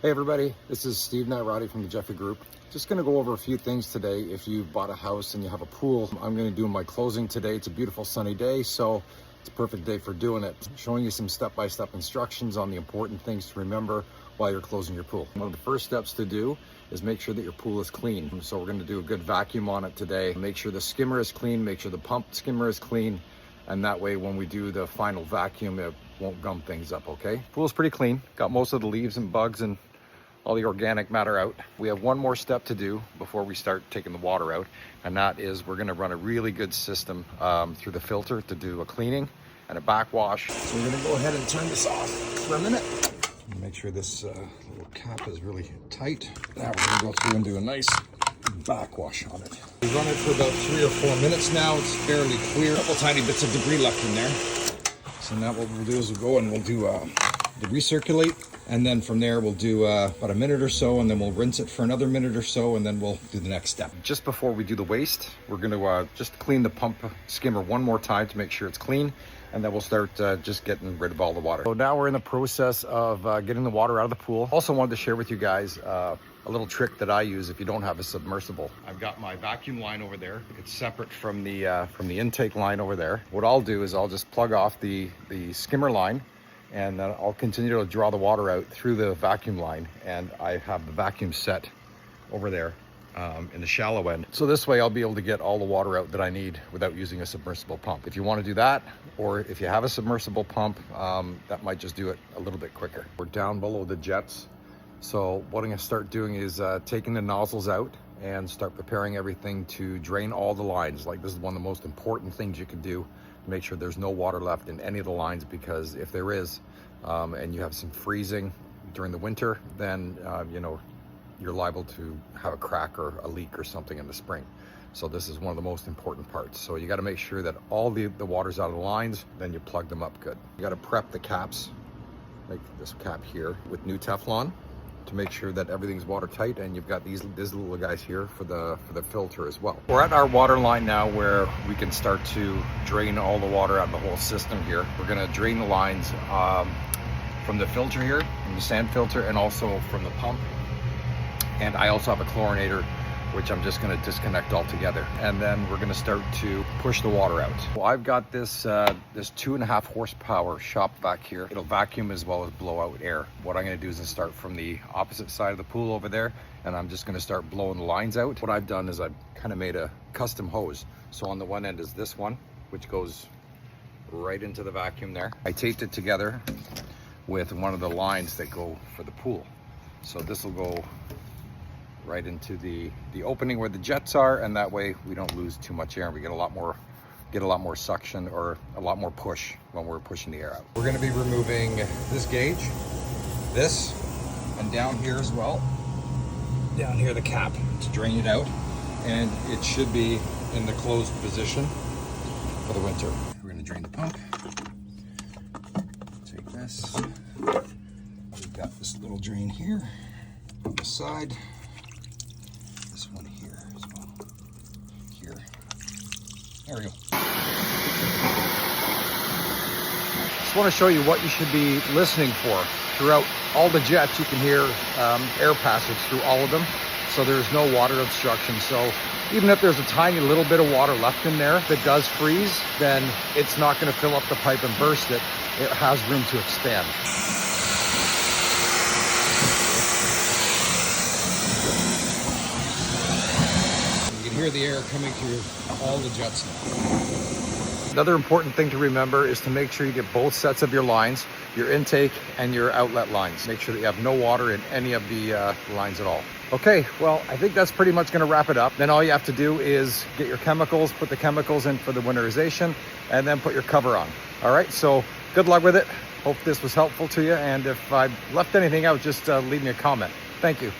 Hey everybody, this is Steve Nairati from the Jeffery Group. Just going to go over a few things today. If you bought a house and you have a pool, I'm going to do my closing today. It's a beautiful sunny day, so it's a perfect day for doing it. Showing you some step-by-step instructions on the important things to remember while you're closing your pool. One of the first steps to do is make sure that your pool is clean. So we're going to do a good vacuum on it today. Make sure the skimmer is clean, make sure the pump skimmer is clean, and that way when we do the final vacuum, it won't gum things up, okay? Pool's pretty clean. Got most of the leaves and bugs and all the organic matter out. We have one more step to do before we start taking the water out, and that is we're going to run a really good system through the filter to do a cleaning and a backwash. So we're going to go ahead and turn this off for a minute. Make sure this little cap is really tight. Now we're going to go through and do a nice backwash on it. We run it for about 3 or 4 minutes now. It's fairly clear. A couple tiny bits of debris left in there. So now what we'll do is we'll go and we'll do the recirculate. And then from there, we'll do about a minute or so, and then we'll rinse it for another minute or so, and then we'll do the next step. Just before we do the waste, we're going to just clean the pump skimmer one more time to make sure it's clean, and then we'll start just getting rid of all the water. So now we're in the process of getting the water out of the pool. Also wanted to share with you guys a little trick that I use if you don't have a submersible. I've got my vacuum line over there. It's separate from the intake line over there. What I'll do is I'll just plug off the skimmer line, and then I'll continue to draw the water out through the vacuum line, and I have the vacuum set over there in the shallow end. So this way I'll be able to get all the water out that I need without using a submersible pump. If you want to do that, or if you have a submersible pump, that might just do it a little bit quicker. We're down below the jets, so what I'm going to start doing is taking the nozzles out and start preparing everything to drain all the lines. Like, this is one of the most important things you can do. Make sure there's no water left in any of the lines, because if there is, and you have some freezing during the winter, then you know, you're liable to have a crack or a leak or something in the spring. So this is one of the most important parts. So you got to make sure that all the water's out of the lines, then you plug them up good. You got to prep the caps, like this cap here, with new Teflon to make sure that everything's watertight, and you've got these little guys here for the filter as well. We're at our water line now where we can start to drain all the water out of the whole system here. We're going to drain the lines from the filter here, from the sand filter, and also from the pump. And I also have a chlorinator, which I'm just going to disconnect altogether, and then we're going to start to push the water out. Well, I've got this 2.5 horsepower shop back here. It'll vacuum as well as blow out air. What I'm going to do is start from the opposite side of the pool over there, and I'm just going to start blowing the lines out. What I've done is I've kind of made a custom hose. So on the one end is this one, which goes right into the vacuum there. I taped it together with one of the lines that go for the pool. So this will go right into the opening where the jets are, and that way we don't lose too much air, and we get a lot more suction, or a lot more push when we're pushing the air out. We're going to be removing this gauge, this, and down here as well. Down here the cap to drain it out, and it should be in the closed position for the winter. We're going to drain the pump. Take this. We've got this little drain here on the side. One here as well. Here. There we go. Just want to show you what you should be listening for. Throughout all the jets, you can hear air passage through all of them, so there's no water obstruction. So even if there's a tiny little bit of water left in there that does freeze, then it's not going to fill up the pipe and burst it. It has room to expand. Hear the air coming through all the jets now. Another important thing to remember is to make sure you get both sets of your lines, your intake and your outlet lines. Make sure that you have no water in any of the lines at all. Okay, well, I think that's pretty much going to wrap it up. Then all you have to do is get your chemicals, put the chemicals in for the winterization, and then put your cover on. All right, so good luck with it. Hope this was helpful to you, and if I left anything out, just leave me a comment. Thank you.